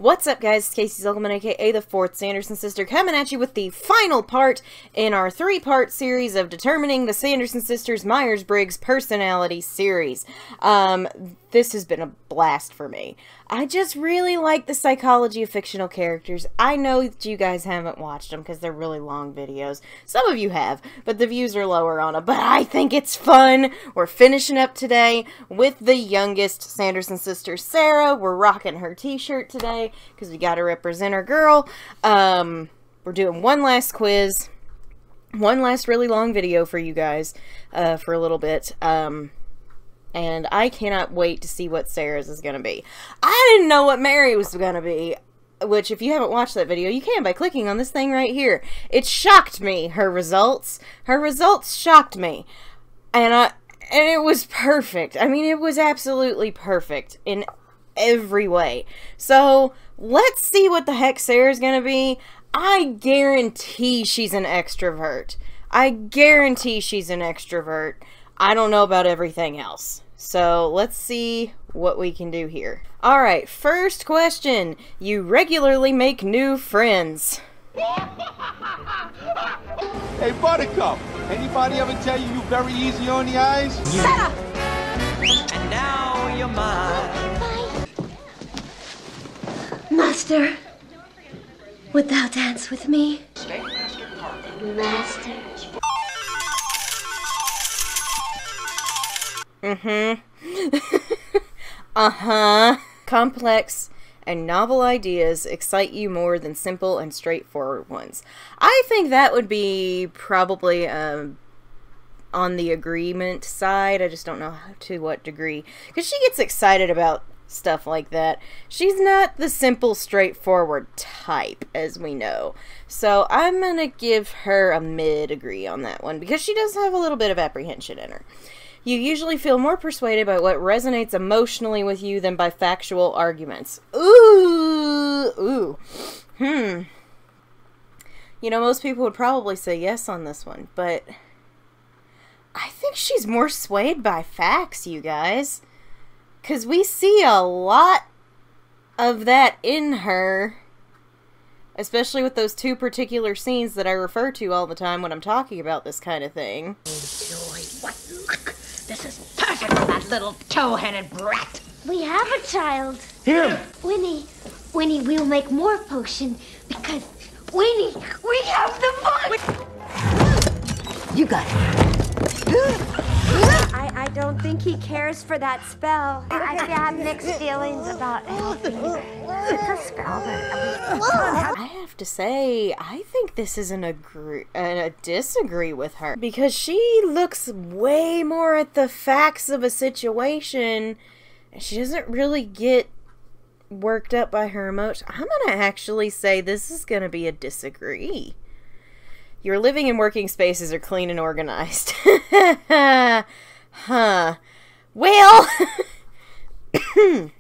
What's up, guys? It's Casey Zuckelman, aka the fourth Sanderson sister, coming at you with the final part in our three-part series of determining the Sanderson sisters' Myers-Briggs personality series. This has been a blast for me. I just really like the psychology of fictional characters. I know that you guys haven't watched them because they're really long videos. Some of you have, but the views are lower on them. But I think it's fun. We're finishing up today with the youngest Sanderson sister, Sarah. We're rocking her t-shirt today because we got to represent our girl. We're doing one last quiz. One last really long video for you guys for a little bit. And I cannot wait to see what Sarah's is going to be. I didn't know what Mary was going to be, which if you haven't watched that video, you can by clicking on this thing right here. It shocked me, her results. Her results shocked me. And it was perfect. I mean, it was absolutely perfect in every way. So, let's see what the heck Sarah's going to be. I guarantee she's an extrovert. I guarantee she's an extrovert. I don't know about everything else. So, let's see what we can do here. Alright, first question. You regularly make new friends. Hey, Buttercup, anybody ever tell you you're very easy on the eyes? Shut up! And now you're mine. Bye. Master, would thou dance with me? Master. Complex and novel ideas excite you more than simple and straightforward ones. I think that would be probably on the agreement side. I just don't know to what degree. Because she gets excited about stuff like that. She's not the simple, straightforward type, as we know. So I'm going to give her a mid-agree on that one. Because she does have a little bit of apprehension in her. You usually feel more persuaded by what resonates emotionally with you than by factual arguments. Ooh. You know, most people would probably say yes on this one, but I think she's more swayed by facts, you guys. Because we see a lot of that in her, especially with those two particular scenes that I refer to all the time when I'm talking about this kind of thing. Joy, what luck! This is perfect for that little tow-headed brat. We have a child. Him! Winnie, we'll make more potion because Winnie, we have the fun. You got it. I don't think he cares for that spell. I have mixed feelings about helping. It's a spell that I have to say, I think this is a disagree with her. Because she looks way more at the facts of a situation. And she doesn't really get worked up by her emotions. I'm going to actually say this is going to be a disagree. Your living and working spaces are clean and organized. Huh. Well, I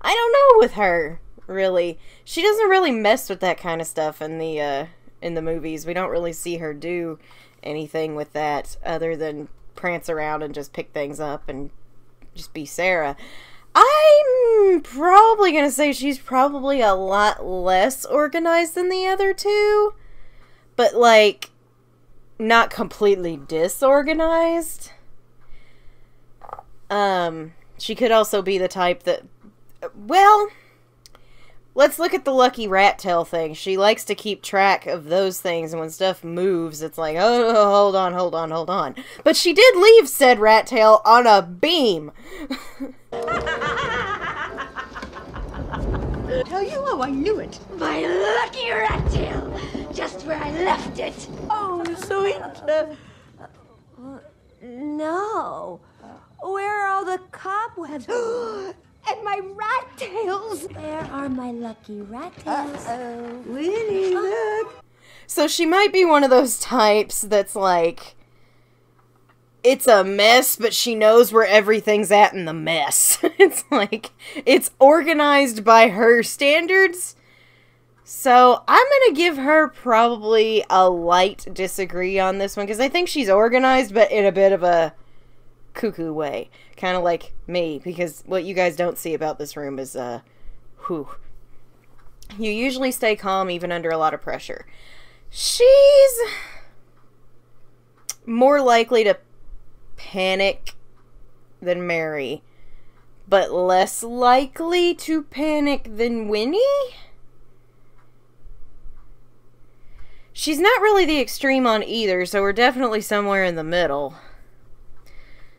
don't know with her, really. She doesn't really mess with that kind of stuff in the movies. We don't really see her do anything with that other than prance around and just pick things up and just be Sarah. I'm probably going to say she's probably a lot less organized than the other two. But, like, not completely disorganized. She could also be the type that, well, let's look at the lucky rat tail thing. She likes to keep track of those things, and when stuff moves, it's like, oh, hold on. But she did leave said rat tail on a beam. Tell you how I knew it. my lucky rat tail, just where I left it. Oh, sweet. No. Where are all the cobwebs? And my rat tails. Where are my lucky rat tails? Winnie, look. So she might be one of those types that's like, it's a mess, but she knows where everything's at in the mess. It's like, it's organized by her standards. So I'm going to give her probably a light disagree on this one, because I think she's organized, but in a bit of a cuckoo way. Kind of like me, because what you guys don't see about this room is, You usually stay calm even under a lot of pressure. She's more likely to panic than Mary, but less likely to panic than Winnie? She's not really the extreme on either, so we're definitely somewhere in the middle.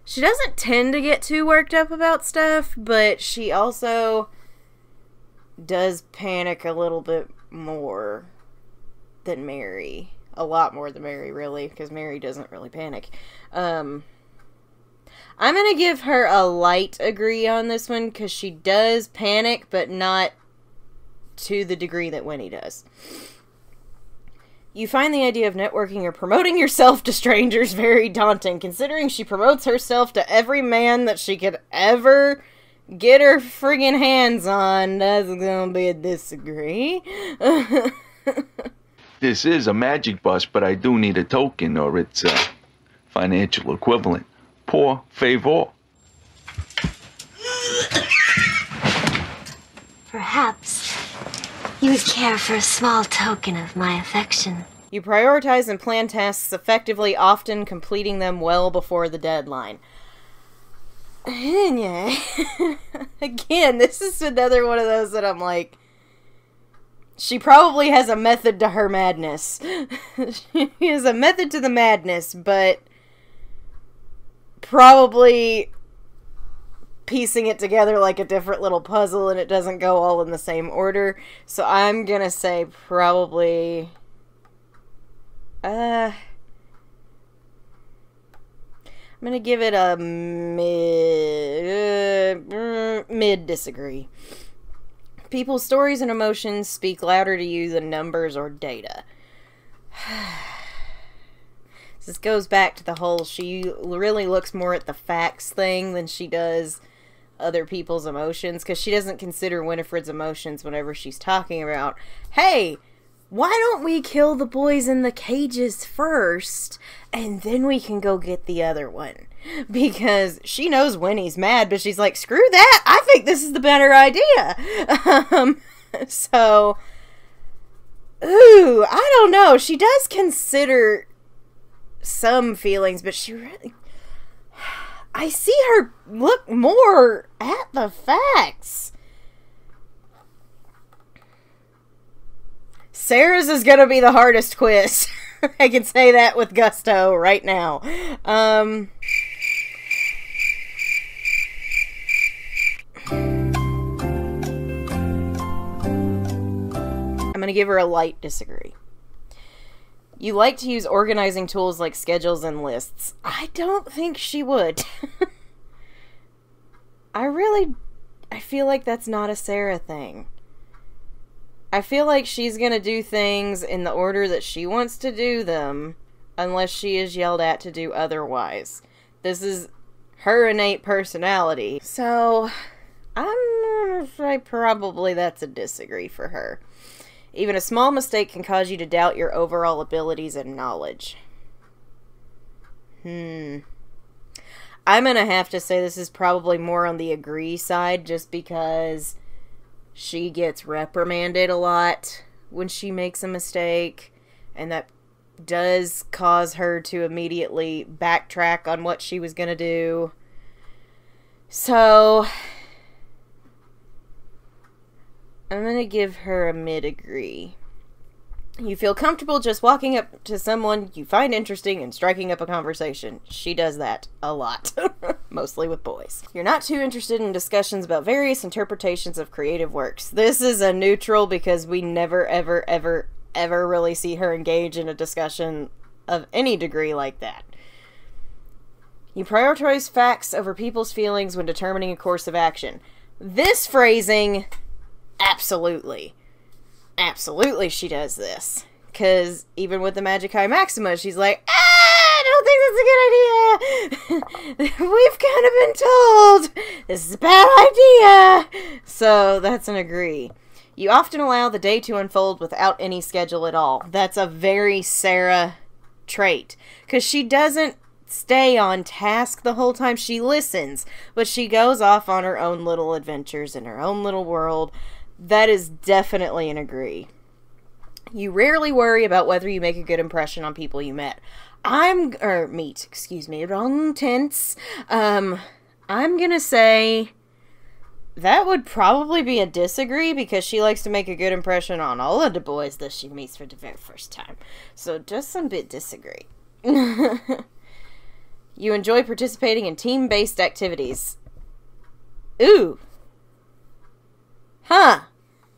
She doesn't tend to get too worked up about stuff, but she also does panic a little bit more than Mary. A lot more than Mary, really, because Mary doesn't really panic. I'm going to give her a light agree on this one, because she does panic, but not to the degree that Winnie does. You find the idea of networking or promoting yourself to strangers very daunting, considering she promotes herself to every man that she could ever get her friggin' hands on. That's gonna be a disagree. This is a magic bus, but I do need a token or its financial equivalent. Por favor. Perhaps you would care for a small token of my affection. You prioritize and plan tasks effectively, often completing them well before the deadline. Again, this is another one of those that I'm like, she probably has a method to her madness. She has a method to the madness, but probably piecing it together like a different little puzzle, and it doesn't go all in the same order. So I'm gonna say probably I'm gonna give it a mid disagree. People's stories and emotions speak louder to you than numbers or data. This goes back to the whole she really looks more at the facts thing than she does other people's emotions, because she doesn't consider Winifred's emotions whenever she's talking about, hey, why don't we kill the boys in the cages first, and then we can go get the other one? Because she knows Winnie's mad, but she's like, screw that, I think this is the better idea. So, ooh, I don't know. She does consider some feelings, but she really, I see her look more at the facts. Sarah's is gonna be the hardest quiz. I can say that with gusto right now. I'm gonna give her a light disagree. You like to use organizing tools like schedules and lists. I don't think she would. I feel like that's not a Sarah thing. I feel like she's gonna do things in the order that she wants to do them, unless she is yelled at to do otherwise. This is her innate personality. So, I'm gonna say probably that's a disagree for her. Even a small mistake can cause you to doubt your overall abilities and knowledge. I'm gonna have to say this is probably more on the agree side, just because she gets reprimanded a lot when she makes a mistake, and that does cause her to immediately backtrack on what she was gonna do. So I'm gonna give her a mid-agree. You feel comfortable just walking up to someone you find interesting and striking up a conversation. She does that a lot. Mostly with boys. You're not too interested in discussions about various interpretations of creative works. This is a neutral, because we never, ever, ever, ever really see her engage in a discussion of any degree like that. You prioritize facts over people's feelings when determining a course of action. This phrasing, absolutely. Absolutely she does this. Because even with the Magicae Maxima, she's like, I don't think that's a good idea. We've kind of been told this is a bad idea. So that's an agree. You often allow the day to unfold without any schedule at all. That's a very Sarah trait. Because she doesn't stay on task the whole time. She listens, but she goes off on her own little adventures in her own little world. That is definitely an agree. You rarely worry about whether you make a good impression on people you met. Excuse me, wrong tense. I'm gonna say that would probably be a disagree, because she likes to make a good impression on all of the boys that she meets for the very first time. So just some bit disagree. You enjoy participating in team-based activities. Ooh. Huh.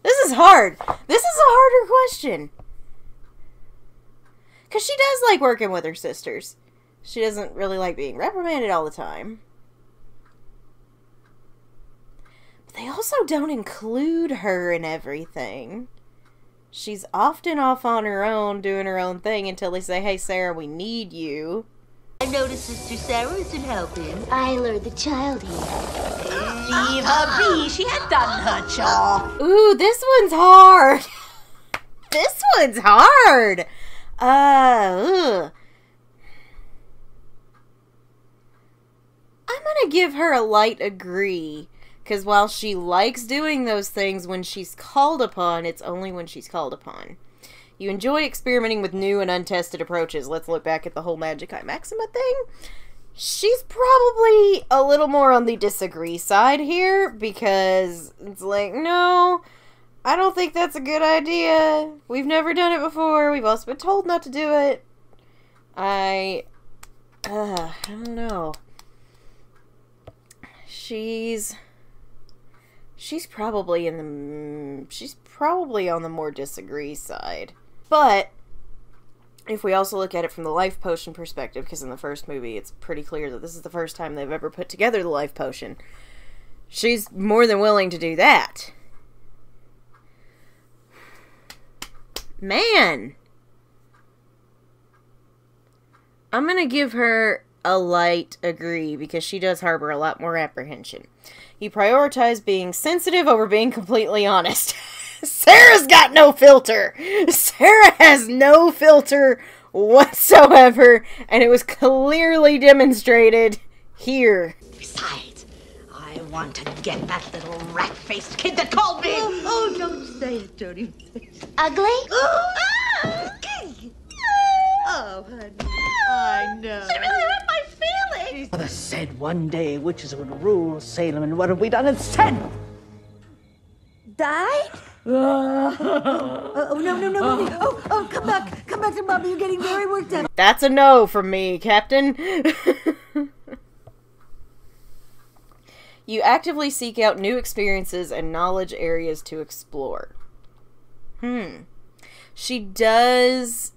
This is hard. This is a harder question. Because she does like working with her sisters. She doesn't really like being reprimanded all the time. But they also don't include her in everything. She's often off on her own, doing her own thing, until they say, hey, Sarah, we need you. I noticed Sister Sarah isn't helping. I lured the child here. Leave her be. She had done her job. Ooh, this one's hard. This one's hard. I'm gonna give her a light agree. Because while she likes doing those things when she's called upon, it's only when she's called upon. You enjoy experimenting with new and untested approaches. Let's look back at the whole Magicae Maxima thing. She's probably a little more on the disagree side here, because it's like, no, I don't think that's a good idea. We've never done it before. We've also been told not to do it. I don't know. She's probably she's probably on the more disagree side. But if we also look at it from the life potion perspective, because in the first movie it's pretty clear that this is the first time they've ever put together the life potion, she's more than willing to do that. Man! I'm gonna give her a light agree, because she does harbor a lot more apprehension. You prioritize being sensitive over being completely honest. Sarah's got no filter. Sarah has no filter whatsoever, and it was clearly demonstrated here. Besides, I want to get that little rat-faced kid that called me. Oh, don't say it, Jody. Ugly? Oh, honey, I know. She really hurt my feelings. Mother said one day witches would rule Salem, and what have we done instead? Died? No. Oh, come back to Mommy. You're getting very worked up. That's a no from me, Captain. You actively seek out new experiences and knowledge areas to explore. She does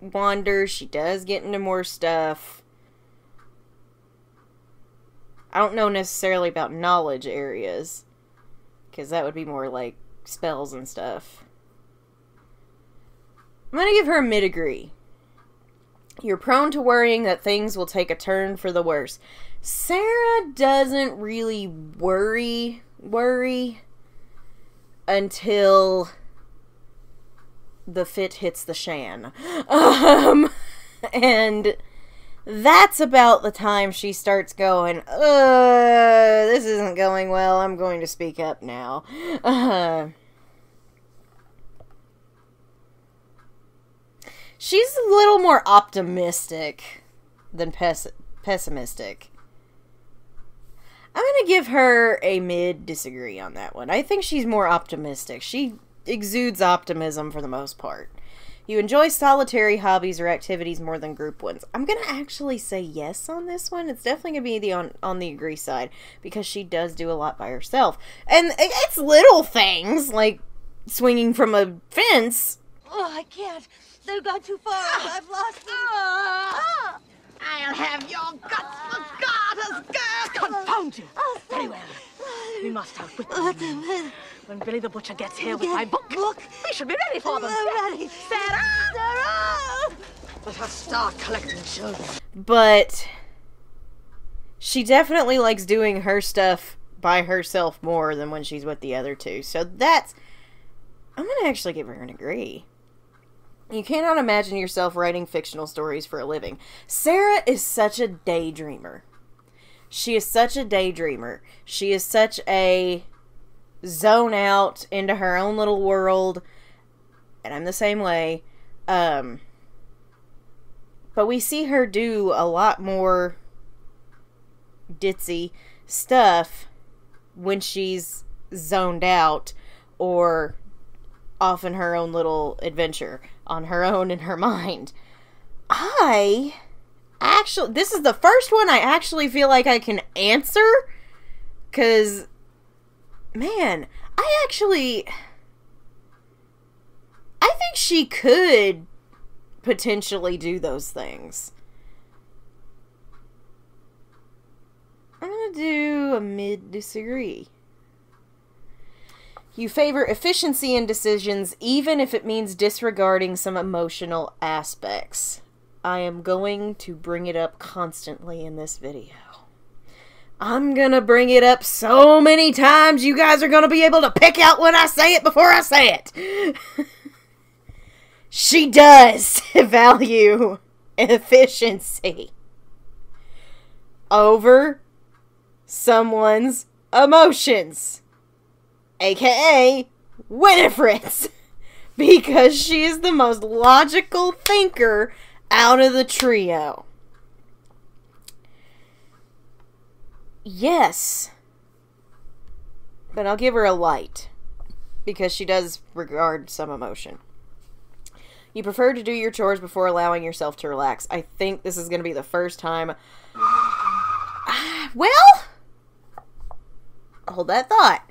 wander. She does get into more stuff. I don't know necessarily about knowledge areas, because that would be more like spells and stuff. I'm gonna give her a mid-agree. You're prone to worrying that things will take a turn for the worse. Sarah doesn't really worry until the fit hits the shan. And that's about the time she starts going, this isn't going well, I'm going to speak up now. She's a little more optimistic than pessimistic. I'm going to give her a mid-disagree on that one. I think she's more optimistic. She exudes optimism for the most part. You enjoy solitary hobbies or activities more than group ones. I'm going to actually say yes on this one. It's definitely going to be on the agree side, because she does do a lot by herself. And it's little things, like swinging from a fence. Oh, I can't. They've gone too far. I've lost them. I'll have your guts for garters, girl! Confound you! Very well. We must outwit them. When Billy the Butcher gets here with my book, we should be ready for them. Ready. Sarah! Let us start collecting children. But she definitely likes doing her stuff by herself more than when she's with the other two. So that's... I'm going to actually give her an agree. You cannot imagine yourself writing fictional stories for a living. Sarah is such a daydreamer. She is such a daydreamer. She is such a zone out into her own little world, and I'm the same way. But we see her do a lot more ditzy stuff when she's zoned out or off in her own little adventure on her own in her mind. This is the first one I actually feel like I can answer, because, man, I think she could potentially do those things. I'm gonna do a mid-disagree. You favor efficiency in decisions, even if it means disregarding some emotional aspects. I am going to bring it up constantly in this video. I'm gonna bring it up so many times, you guys are gonna be able to pick out when I say it before I say it. She does value efficiency over someone's emotions, aka Winifred's, because she is the most logical thinker out of the trio. Yes, but I'll give her a light, because she does regard some emotion. You prefer to do your chores before allowing yourself to relax. I think this is going to be the first time. Well, hold that thought.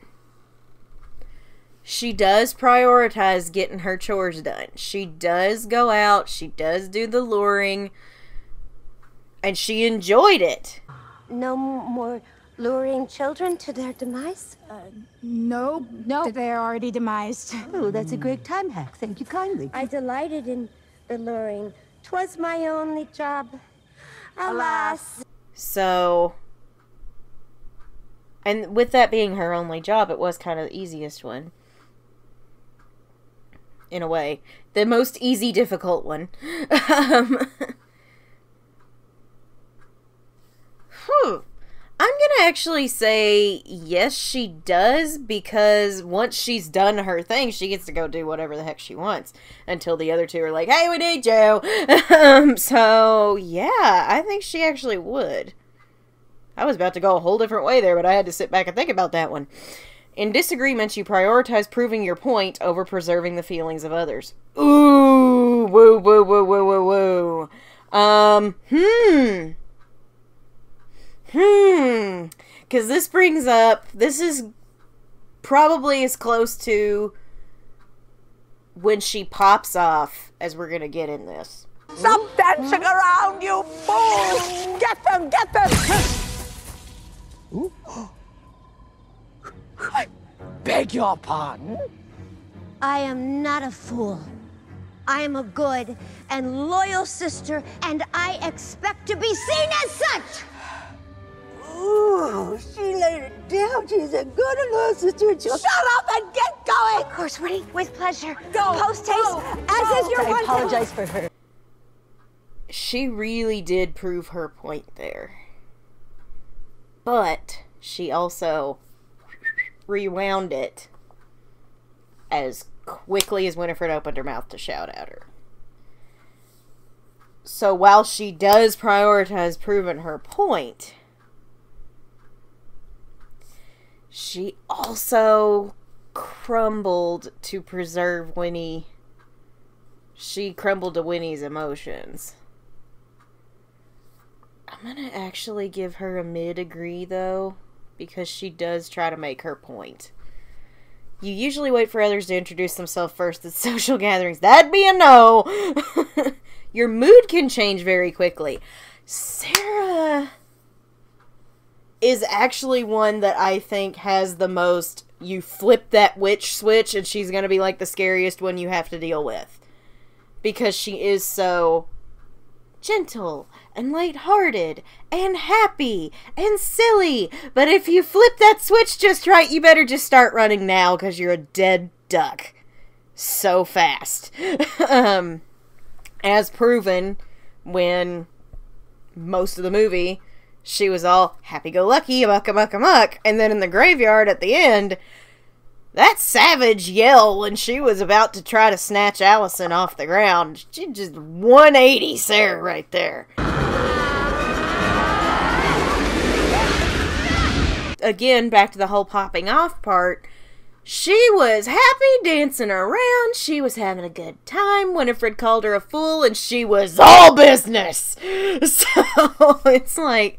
She does prioritize getting her chores done. She does go out. She does do the luring. And she enjoyed it. No more luring children to their demise? No, they're already demised. Oh, that's a great time hack. Thank you kindly. I delighted in the luring. 'Twas my only job. Alas. So, and with that being her only job, it was kind of the easiest one. In a way. The most easy, difficult one. I'm gonna actually say yes, she does, because once she's done her thing, she gets to go do whatever the heck she wants until the other two are like, hey, we need you. So yeah, I think she actually would. I was about to go a whole different way there, but I had to sit back and think about that one. In disagreements, you prioritize proving your point over preserving the feelings of others. Ooh, woo, woo, woo, woo, woo, woo. Because this brings up, this is probably as close to when she pops off as we're going to get in this. Stop dancing around, you fools! Get them, get them! I beg your pardon? I am not a fool. I am a good and loyal sister, and I expect to be seen as such! Ooh, she laid it down. She's a good and loyal sister. Shut up and get going! Of course, Winnie, with pleasure. Go! Post-haste, as is your I one. apologize for her. She really did prove her point there. But she also rewound it as quickly as Winifred opened her mouth to shout at her. So while she does prioritize proving her point, she also crumbled to preserve Winnie. She crumbled to Winnie's emotions. I'm gonna actually give her a mid-agree, though, because she does try to make her point. You usually wait for others to introduce themselves first at social gatherings. That'd be a no! Your mood can change very quickly. Sarah is actually one that I think has the most, you flip that witch switch and she's gonna be like the scariest one you have to deal with. Because she is so gentle and lighthearted and happy and silly. But if you flip that switch just right, you better just start running now because you're a dead duck. So fast. As proven when most of the movie she was all happy-go-lucky, amuck, amuck, amuck, and then in the graveyard at the end, that savage yell when she was about to try to snatch Allison off the ground, she just 180 Sarah right there. Again, back to the whole popping off part. She was happy dancing around. She was having a good time. Winifred called her a fool, and she was all business. So it's like,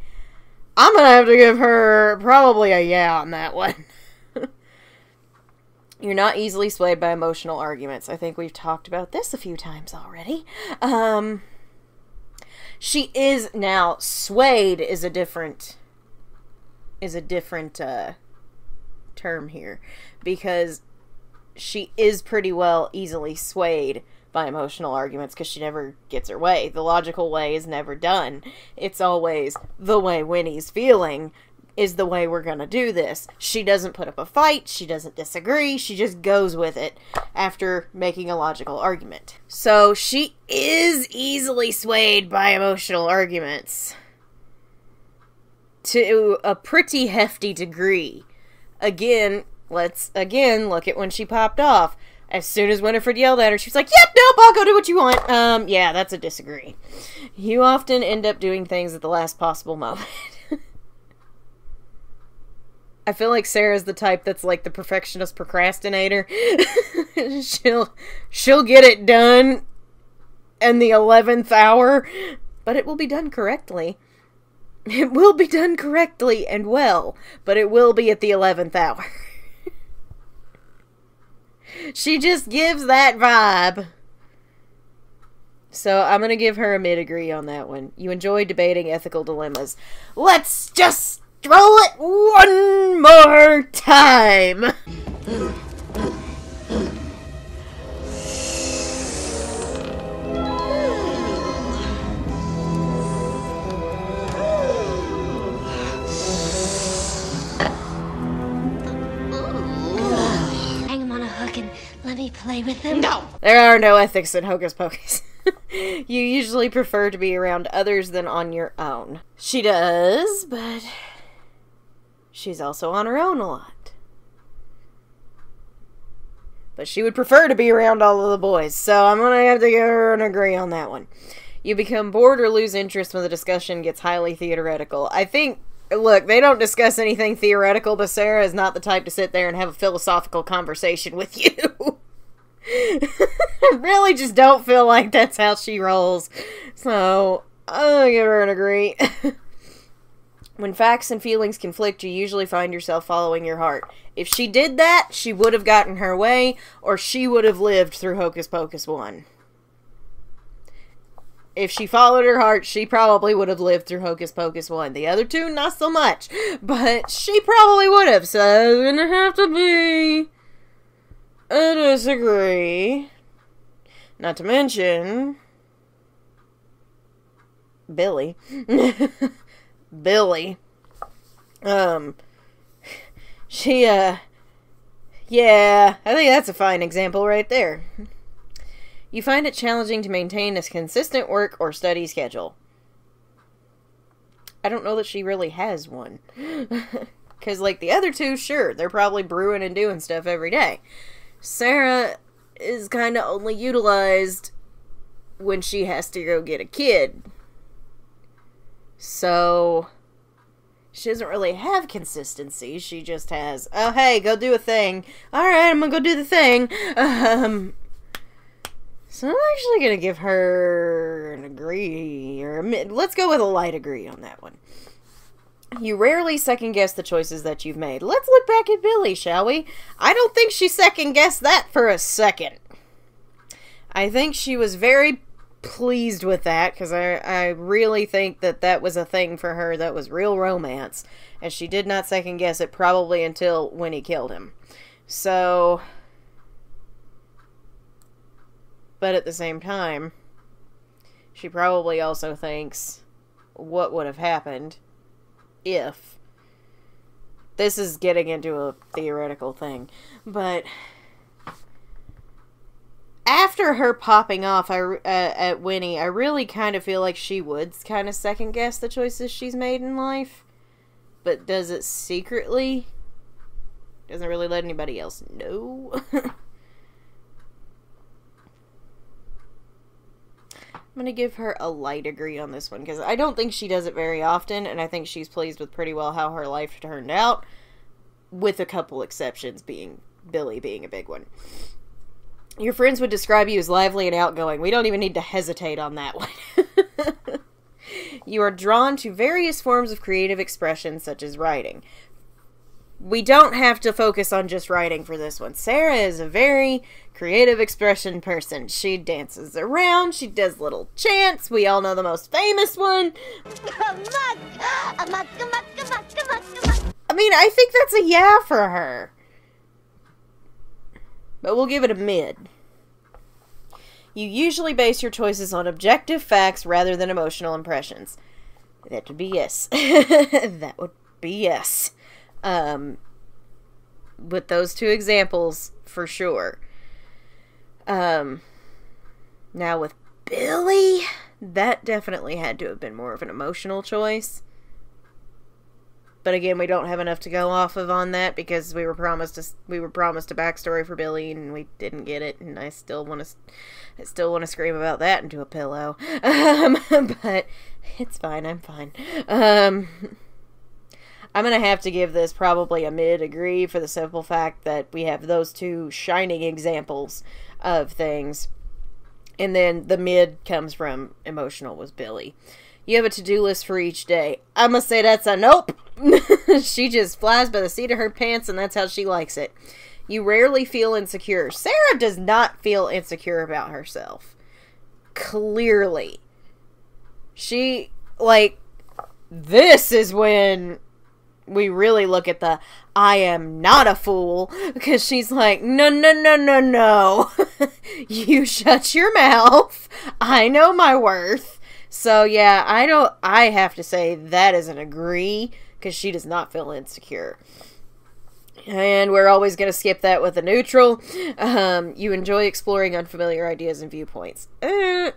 I'm gonna have to give her probably a yeah on that one. You're not easily swayed by emotional arguments. I think we've talked about this a few times already. She is now swayed is a different term here, because she is pretty well easily swayed by emotional arguments because she never gets her way. The logical way is never done. It's always the way Winnie's feeling is the way we're gonna do this. She doesn't put up a fight, she doesn't disagree, she just goes with it after making a logical argument. So she is easily swayed by emotional arguments to a pretty hefty degree. Again, let's look at when she popped off. As soon as Winifred yelled at her, she was like, yep, nope, I'll go do what you want. Yeah, that's a disagree. You often end up doing things at the last possible moment. I feel like Sarah's the type that's like the perfectionist procrastinator. She'll get it done in the 11th hour, but it will be done correctly. It will be done correctly and well, but it will be at the 11th hour. She just gives that vibe. So I'm going to give her a mid-agree on that one. You enjoy debating ethical dilemmas. Let's just roll it one more time. Let me play with him. No! There are no ethics in Hocus Pocus. You usually prefer to be around others than on your own. She does, but she's also on her own a lot. But she would prefer to be around all of the boys, so I'm gonna have to give her an agree on that one. You become bored or lose interest when the discussion gets highly theoretical. I think, look, they don't discuss anything theoretical, but Sarah is not the type to sit there and have a philosophical conversation with you. I really just don't feel like that's how she rolls. So, I'm gonna give her an agree. When facts and feelings conflict, you usually find yourself following your heart. If she did that, she would have gotten her way, or she would have lived through Hocus Pocus 1. If she followed her heart, she probably would have lived through Hocus Pocus 1. The other two, not so much. But she probably would have, so it's gonna have to be a disagree. Not to mention Billy. Billy. Yeah, I think that's a fine example right there. You find it challenging to maintain a consistent work or study schedule. I don't know that she really has one. Because, like, the other two, sure, they're probably brewing and doing stuff every day. Sarah is kind of only utilized when she has to go get a kid. So, she doesn't really have consistency. She just has, oh, hey, go do a thing. Alright, I'm gonna go do the thing. So I'm actually going to give her an agree, or let's go with a light agree on that one. You rarely second guess the choices that you've made. Let's look back at Billy, shall we? I don't think she second guessed that for a second. I think she was very pleased with that, because I really think that that was a thing for her that was real romance, and she did not second guess it probably until when he killed him. So, but at the same time, she probably also thinks, what would have happened if... This is getting into a theoretical thing, but after her popping off at Winnie, I really kind of feel like she would kind of second guess the choices she's made in life, but does it secretly? Doesn't really let anybody else know. I'm going to give her a light agree on this one, because I don't think she does it very often, and I think she's pleased with pretty well how her life turned out, with a couple exceptions, being Billy being a big one. Your friends would describe you as lively and outgoing. We don't even need to hesitate on that one. You are drawn to various forms of creative expression, such as writing. We don't have to focus on just writing for this one. Sarah is a very creative expression person. She dances around. She does little chants. We all know the most famous one. I mean, I think that's a yeah for her. But we'll give it a mid. You usually base your choices on objective facts rather than emotional impressions. That would be yes. That would be yes. With those two examples, for sure. Now with Billy, that definitely had to have been more of an emotional choice. But again, we don't have enough to go off of on that, because we were promised a backstory for Billy and we didn't get it, and I still want to scream about that into a pillow. But it's fine. I'm fine. I'm going to have to give this probably a mid-agree for the simple fact that we have those two shining examples of things. And then the mid comes from emotional was Billy. You have a to-do list for each day. I'm going to say that's a nope. She just flies by the seat of her pants, and that's how she likes it. You rarely feel insecure. Sarah does not feel insecure about herself. Clearly. She, like, this is when we really look at the I am not a fool, because she's like, no, no, no, no, no. You shut your mouth. I know my worth. So yeah, I have to say that is an agree, because she does not feel insecure. And we're always going to skip that with a neutral. You enjoy exploring unfamiliar ideas and viewpoints.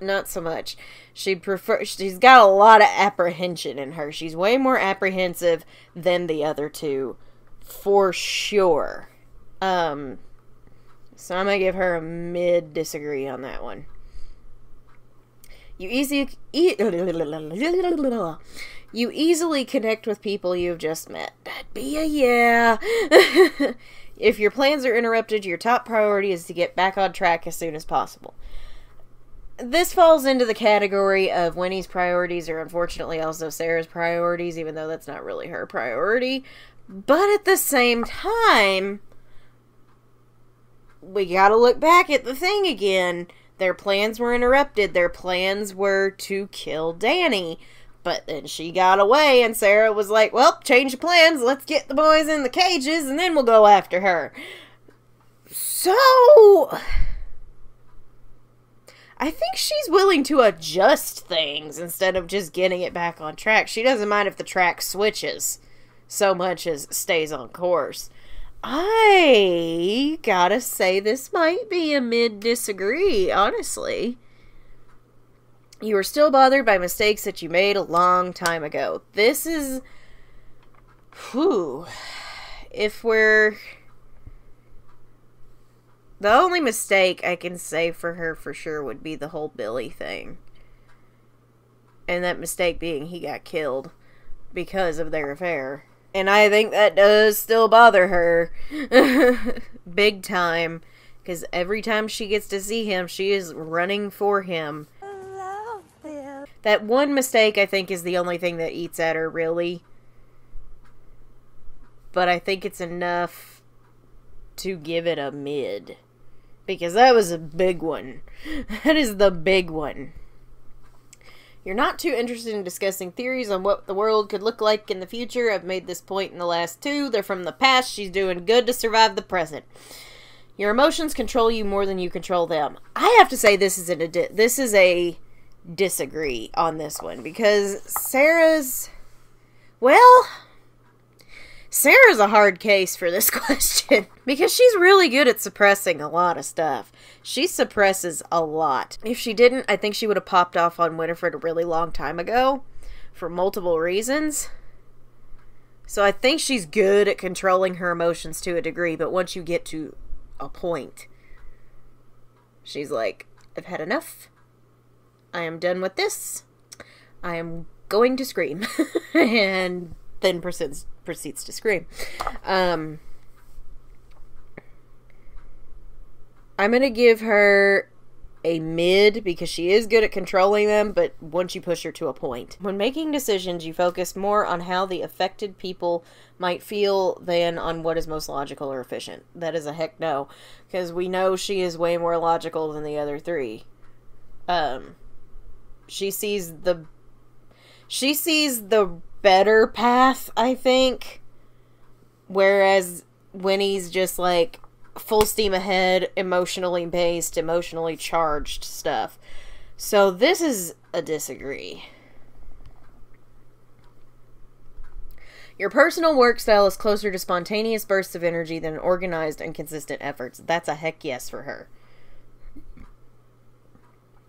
Not so much. She's got a lot of apprehension in her. She's way more apprehensive than the other two, for sure. So I'm going to give her a mid disagree on that one. You easily connect with people you've just met. That'd be a yeah. If your plans are interrupted, your top priority is to get back on track as soon as possible. This falls into the category of Winnie's priorities are unfortunately also Sarah's priorities, even though that's not really her priority. But at the same time, we gotta look back at the thing again. Their plans were interrupted. Their plans were to kill Danny. But then she got away, and Sarah was like, well, change the plans. Let's get the boys in the cages, and then we'll go after her. So I think she's willing to adjust things instead of just getting it back on track. She doesn't mind if the track switches so much as stays on course. I gotta say this might be a mid-disagree, honestly. You are still bothered by mistakes that you made a long time ago. This is... Whew. If we're... The only mistake I can say for her for sure would be the whole Billy thing. And that mistake being he got killed because of their affair. And I think that does still bother her. Big time. Because every time she gets to see him, she is running for him. That one mistake, I think, is the only thing that eats at her, really. But I think it's enough to give it a mid. Because that was a big one. That is the big one. You're not too interested in discussing theories on what the world could look like in the future. I've made this point in the last two. They're from the past. She's doing good to survive the present. Your emotions control you more than you control them. I have to say this is a disagree on this one. Because Sarah's a hard case for this question. Because she's really good at suppressing a lot of stuff. She suppresses a lot. If she didn't, I think she would have popped off on Winifred a really long time ago. For multiple reasons. So I think she's good at controlling her emotions to a degree, but once you get to a point, she's like, I've had enough. I am done with this. I am going to scream. And then proceeds to scream. I'm going to give her a mid because she is good at controlling them, but once you push her to a point. When making decisions, you focus more on how the affected people might feel than on what is most logical or efficient. That is a heck no, because we know she is way more logical than the other three. She sees the better path, I think, whereas Winnie's just like full steam ahead, emotionally based, emotionally charged stuff. So this is a disagree. Your personal work style is closer to spontaneous bursts of energy than organized and consistent efforts. That's a heck yes for her.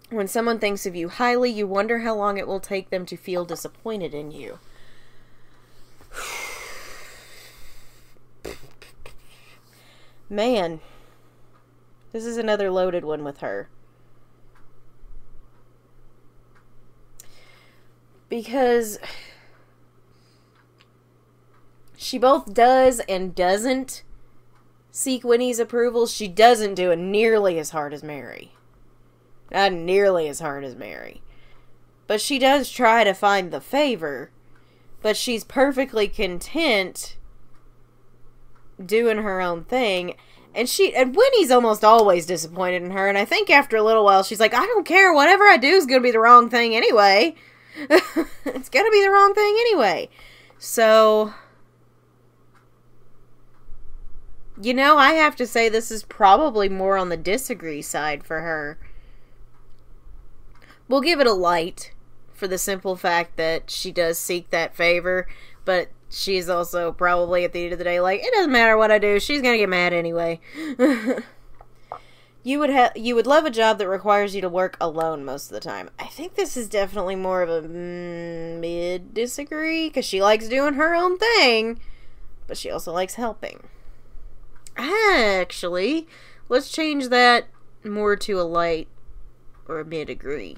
When someone thinks of you highly, you wonder how long it will take them to feel disappointed in you. Man, this is another loaded one with her. Because she both does and doesn't seek Winnie's approval. She doesn't do it nearly as hard as Mary. Not nearly as hard as Mary. But she does try to find the favor. But she's perfectly content doing her own thing, and Winnie's almost always disappointed in her, and I think after a little while she's like, I don't care, whatever I do is gonna be the wrong thing anyway. It's gonna be the wrong thing anyway. So, you know, I have to say this is probably more on the disagree side for her. We'll give it a light for the simple fact that she does seek that favor, but she's also probably at the end of the day like, it doesn't matter what I do, she's gonna get mad anyway. You would love a job that requires you to work alone most of the time. I think this is definitely more of a mid disagree, because she likes doing her own thing, but she also likes helping. Actually, let's change that more to a light or a mid agree.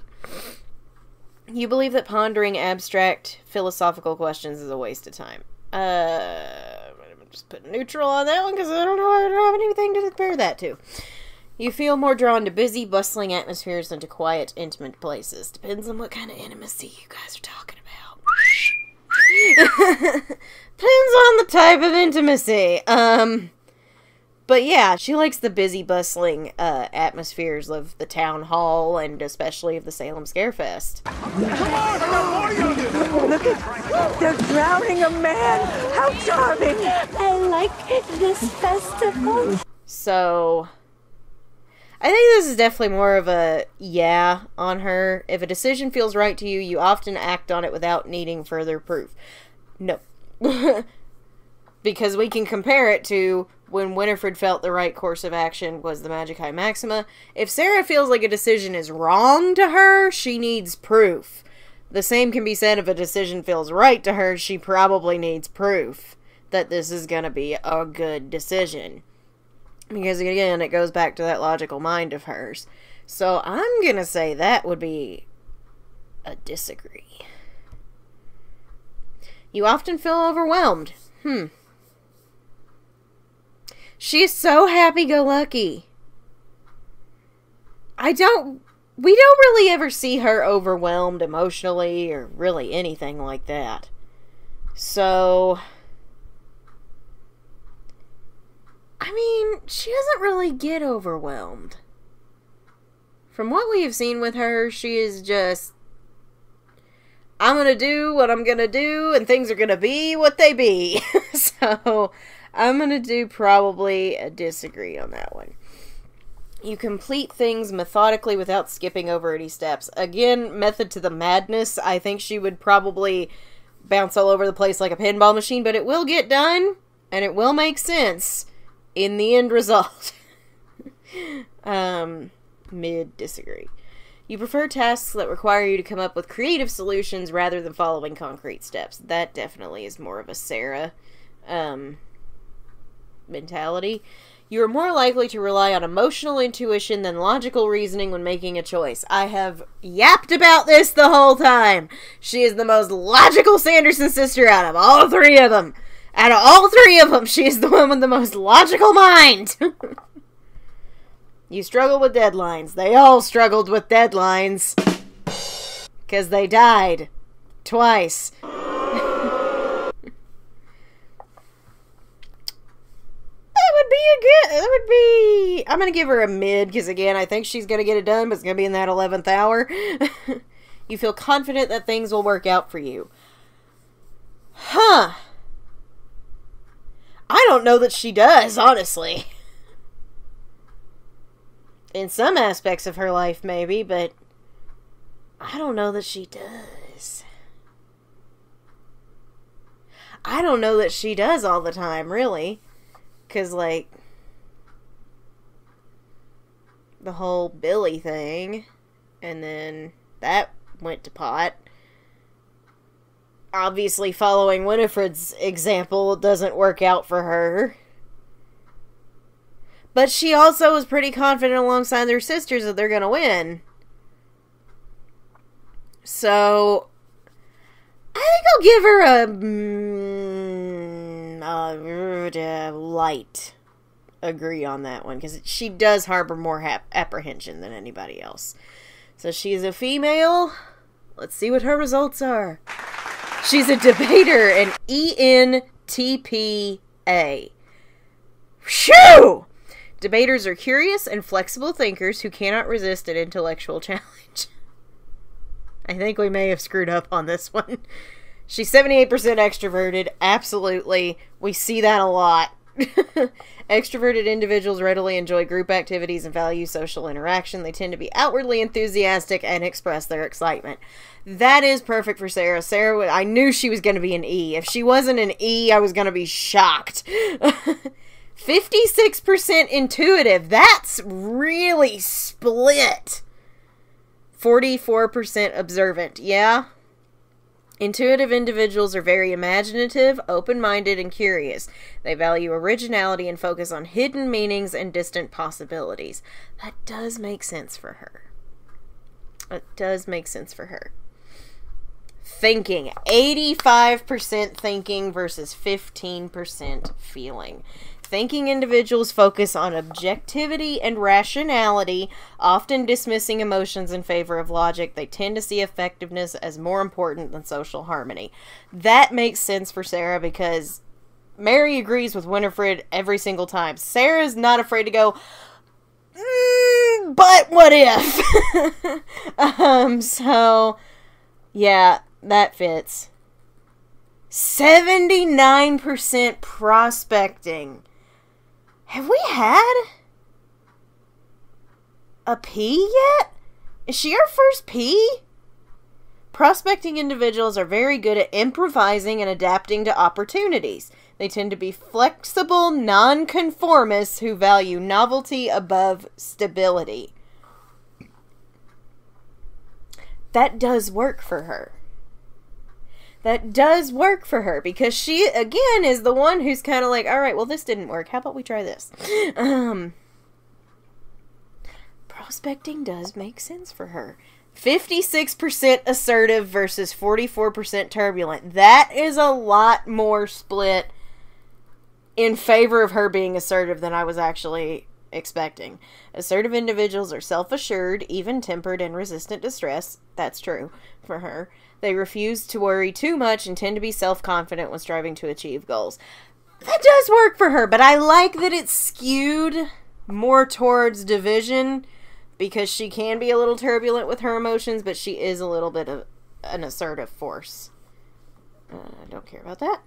You believe that pondering abstract philosophical questions is a waste of time. I'm just put neutral on that one because I don't know, I don't have anything to compare that to. You feel more drawn to busy, bustling atmospheres than to quiet, intimate places. Depends on what kind of intimacy you guys are talking about. Depends on the type of intimacy. But yeah, she likes the busy, bustling atmospheres of the town hall and especially of the Salem Scarefest. Look at, they're drowning a man. How charming. I like this festival. So, I think this is definitely more of a yeah on her. If a decision feels right to you, you often act on it without needing further proof. No. Because we can compare it to when Winifred felt the right course of action was the Magic High Maxima. If Sarah feels like a decision is wrong to her, she needs proof. The same can be said if a decision feels right to her, she probably needs proof that this is going to be a good decision. Because again, it goes back to that logical mind of hers. So I'm going to say that would be a disagree. You often feel overwhelmed. She's so happy-go-lucky. We don't really ever see her overwhelmed emotionally or really anything like that. So, I mean, she doesn't really get overwhelmed. From what we have seen with her, she is just, I'm gonna do what I'm gonna do, and things are gonna be what they be. So, I'm gonna do probably a disagree on that one. You complete things methodically without skipping over any steps. Again, method to the madness. I think she would probably bounce all over the place like a pinball machine, but it will get done, and it will make sense in the end result. Mid disagree. You prefer tasks that require you to come up with creative solutions rather than following concrete steps. That definitely is more of a Sarah mentality. You are more likely to rely on emotional intuition than logical reasoning when making a choice. I have yapped about this the whole time. She is the most logical Sanderson sister out of all three of them. Out of all three of them, she is the one with the most logical mind. You struggle with deadlines. They all struggled with deadlines. Because they died. Twice. I'm gonna give her a mid, because again, I think she's gonna get it done, but it's gonna be in that 11th hour. You feel confident that things will work out for you. Huh. I don't know that she does, honestly. In some aspects of her life, maybe, but I don't know that she does. I don't know that she does all the time, really. Because, like, the whole Billy thing, and then that went to pot. Obviously, following Winifred's example doesn't work out for her. But she also was pretty confident alongside their sisters that they're going to win. So, I think I'll give her a light agree on that one, because she does harbor more apprehension than anybody else. So she's a female. Let's see what her results are. She's a debater, an ENTPA. Phew! Debaters are curious and flexible thinkers who cannot resist an intellectual challenge. I think we may have screwed up on this one. She's 78% extroverted. Absolutely. We see that a lot. Extroverted individuals readily enjoy group activities and value social interaction. They tend to be outwardly enthusiastic and express their excitement. That is perfect for Sarah. Sarah, I knew she was going to be an E. If she wasn't an E, I was going to be shocked. 56% intuitive. That's really split. 44% observant. Yeah. Intuitive individuals are very imaginative, open-minded, and curious. They value originality and focus on hidden meanings and distant possibilities. That does make sense for her. It does make sense for her. Thinking. 85% thinking versus 15% feeling. Thinking individuals focus on objectivity and rationality, often dismissing emotions in favor of logic. They tend to see effectiveness as more important than social harmony. That makes sense for Sarah, because Mary agrees with Winifred every single time. Sarah's not afraid to go, but what if? So, yeah, that fits. 79% prospecting. Have we had a P yet? Is she our first P? Prospecting individuals are very good at improvising and adapting to opportunities. They tend to be flexible, nonconformists who value novelty above stability. That does work for her. That does work for her, because she, again, is the one who's kind of like, all right, well, this didn't work. How about we try this? Prospecting does make sense for her. 56% assertive versus 44% turbulent. That is a lot more split in favor of her being assertive than I was actually expecting. Assertive individuals are self-assured, even-tempered, and resistant to stress. That's true for her. They refuse to worry too much and tend to be self-confident when striving to achieve goals. That does work for her, but I like that it's skewed more towards division, because she can be a little turbulent with her emotions, but she is a little bit of an assertive force. I don't care about that.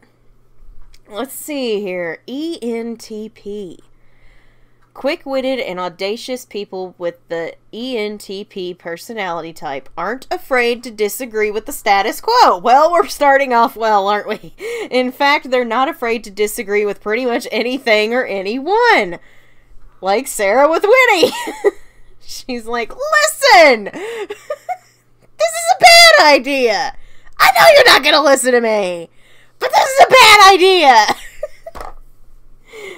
Let's see here. ENTP. Quick-witted and audacious people with the ENTP personality type aren't afraid to disagree with the status quo. Well, we're starting off well, aren't we? In fact, they're not afraid to disagree with pretty much anything or anyone. Like Sarah with Winnie. She's like, listen! This is a bad idea! I know you're not gonna listen to me! But this is a bad idea!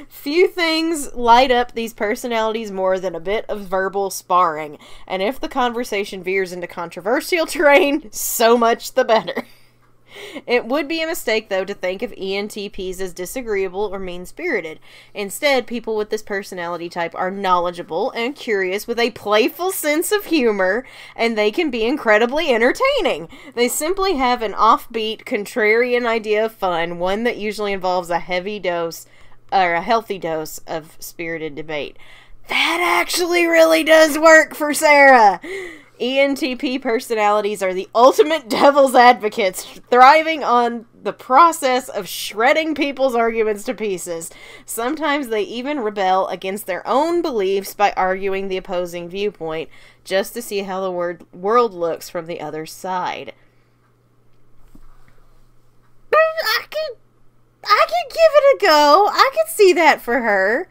Few things light up these personalities more than a bit of verbal sparring, and if the conversation veers into controversial terrain, so much the better. It would be a mistake, though, to think of ENTPs as disagreeable or mean-spirited. Instead, people with this personality type are knowledgeable and curious with a playful sense of humor, and they can be incredibly entertaining. They simply have an offbeat, contrarian idea of fun, one that usually involves a heavy dose, or a healthy dose, of spirited debate. That actually really does work for Sarah! ENTP personalities are the ultimate devil's advocates, thriving on the process of shredding people's arguments to pieces. Sometimes they even rebel against their own beliefs by arguing the opposing viewpoint, just to see how the world looks from the other side. But I could give it a go. I could see that for her.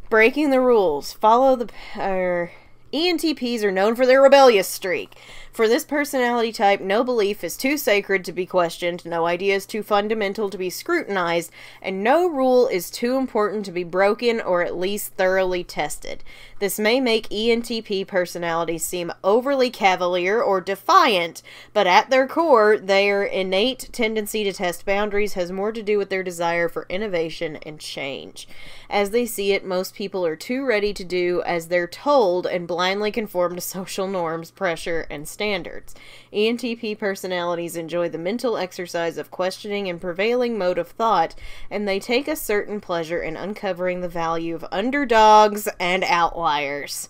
Breaking the rules. Follow the... ENTPs are known for their rebellious streak. For this personality type, no belief is too sacred to be questioned, no idea is too fundamental to be scrutinized, and no rule is too important to be broken or at least thoroughly tested. This may make ENTP personalities seem overly cavalier or defiant, but at their core, their innate tendency to test boundaries has more to do with their desire for innovation and change. As they see it, most people are too ready to do as they're told and blindly conform to social norms, pressure, and standards. ENTP personalities enjoy the mental exercise of questioning and prevailing mode of thought, and they take a certain pleasure in uncovering the value of underdogs and outliers.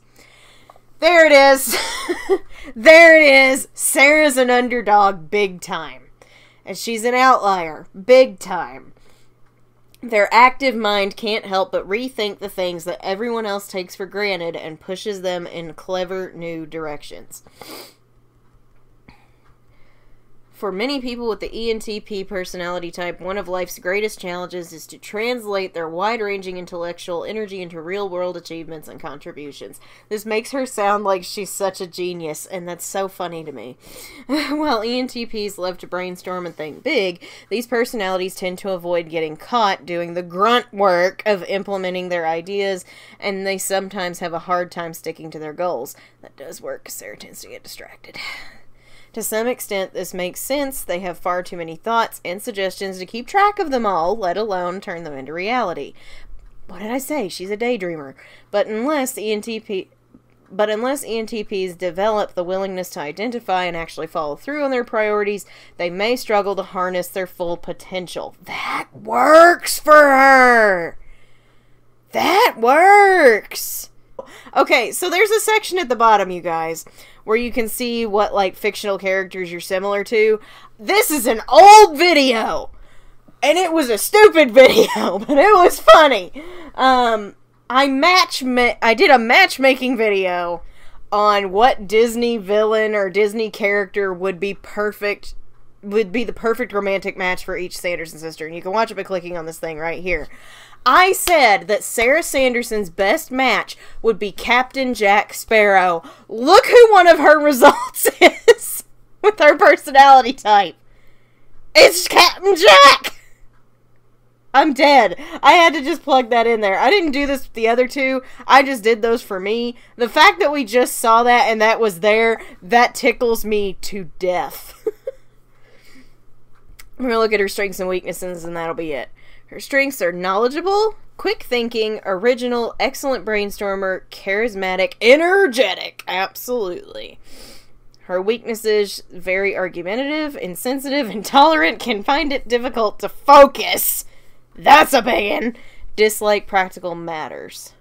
There it is. There it is. Sarah's an underdog big time. And she's an outlier big time. Their active mind can't help but rethink the things that everyone else takes for granted and pushes them in clever new directions. For many people with the ENTP personality type, one of life's greatest challenges is to translate their wide-ranging intellectual energy into real-world achievements and contributions. This makes her sound like she's such a genius, and that's so funny to me. While ENTPs love to brainstorm and think big, these personalities tend to avoid getting caught doing the grunt work of implementing their ideas, and they sometimes have a hard time sticking to their goals. That does work, because Sarah tends to get distracted. To some extent, this makes sense. They have far too many thoughts and suggestions to keep track of them all, let alone turn them into reality. What did I say? She's a daydreamer. But unless ENTPs develop the willingness to identify and actually follow through on their priorities, they may struggle to harness their full potential. That works for her! That works! Okay, so there's a section at the bottom, you guys, where you can see what, like, fictional characters you're similar to. This is an old video! And it was a stupid video, but it was funny. I did a matchmaking video on what Disney villain or Disney character would be the perfect romantic match for each Sanderson sister. And you can watch it by clicking on this thing right here. I said that Sarah Sanderson's best match would be Captain Jack Sparrow. Look who one of her results is with her personality type. It's Captain Jack! I'm dead. I had to just plug that in there. I didn't do this with the other two. I just did those for me. The fact that we just saw that and that was there, that tickles me to death. I'm going to look at her strengths and weaknesses and that'll be it. Her strengths are knowledgeable, quick thinking, original, excellent brainstormer, charismatic, energetic. Absolutely. Her weaknesses, very argumentative, insensitive, intolerant, can find it difficult to focus. That's a big one. Dislike practical matters.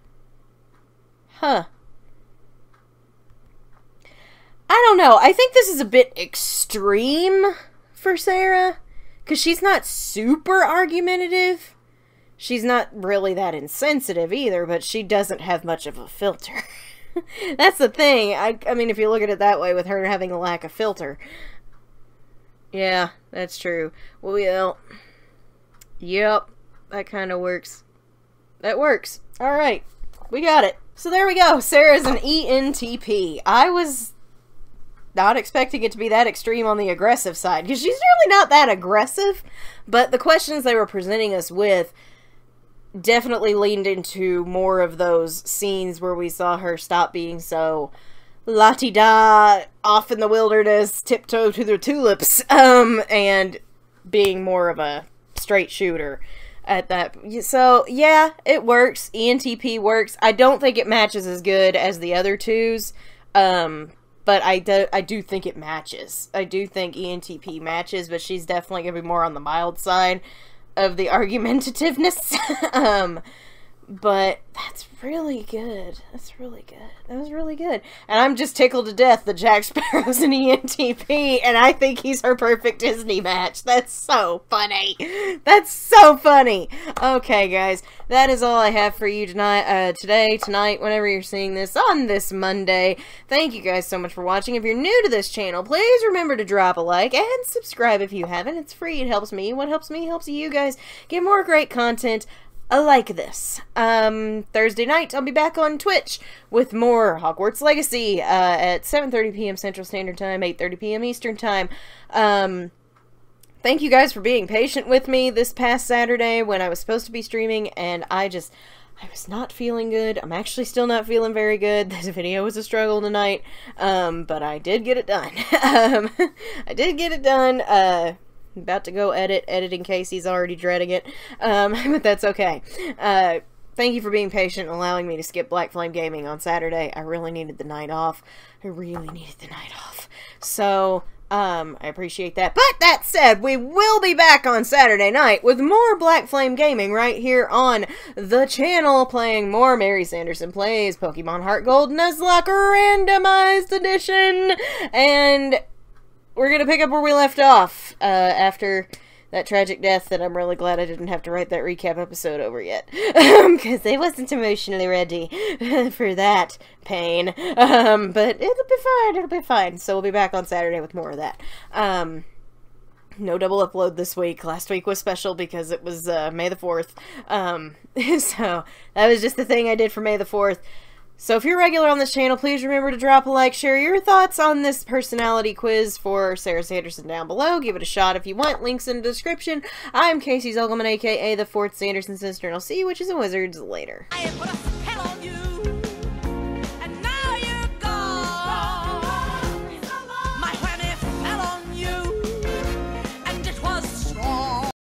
Huh. I don't know. I think this is a bit extreme for Sarah. Because she's not super argumentative. She's not really that insensitive either, but she doesn't have much of a filter. That's the thing. I mean, if you look at it that way, with her having a lack of filter. Yeah, that's true. Well, yep, that kind of works. That works. Alright, we got it. So there we go. Sarah's an ENTP. I was not expecting it to be that extreme on the aggressive side, because she's really not that aggressive, but the questions they were presenting us with definitely leaned into more of those scenes where we saw her stop being so la-ti-da, off in the wilderness, tiptoe to the tulips, and being more of a straight shooter at that. So, yeah, it works. ENTP works. I don't think it matches as good as the other twos, but I do think it matches. I do think ENTP matches, but she's definitely going to be more on the mild side of the argumentativeness. But that's really good. That's really good. That was really good. And I'm just tickled to death that Jack Sparrow's an ENTP, and I think he's her perfect Disney match. That's so funny. That's so funny. Okay, guys, that is all I have for you tonight, tonight, whenever you're seeing this on this Monday. Thank you guys so much for watching. If you're new to this channel, please remember to drop a like and subscribe if you haven't. It's free. It helps me. What helps me helps you guys get more great content like this. Thursday night, I'll be back on Twitch with more Hogwarts Legacy at 7:30 p.m. Central Standard Time, 8:30 p.m. Eastern Time. Thank you guys for being patient with me this past Saturday when I was supposed to be streaming, and I was not feeling good. I'm actually still not feeling very good. This video was a struggle tonight, but I did get it done. I did get it done. About to go edit in case he's already dreading it, but that's okay. Thank you for being patient and allowing me to skip Black Flame Gaming on Saturday. I really needed the night off. So, I appreciate that. But that said, we will be back on Saturday night with more Black Flame Gaming right here on the channel, playing more Mary Sanderson Plays Pokemon Heart Gold Nuzlocke Randomized Edition, and we're gonna pick up where we left off, after that tragic death that I'm really glad I didn't have to write that recap episode over yet. Because I wasn't emotionally ready for that pain. But it'll be fine. So we'll be back on Saturday with more of that. No double upload this week. Last week was special because it was, May the 4th. So that was just the thing I did for May the 4th. So if you're regular on this channel, please remember to drop a like, share your thoughts on this personality quiz for Sarah Sanderson down below. Give it a shot if you want. Links in the description. I'm Casey Zolgaman, aka the 4th Sanderson sister, and I'll see you witches and wizards later.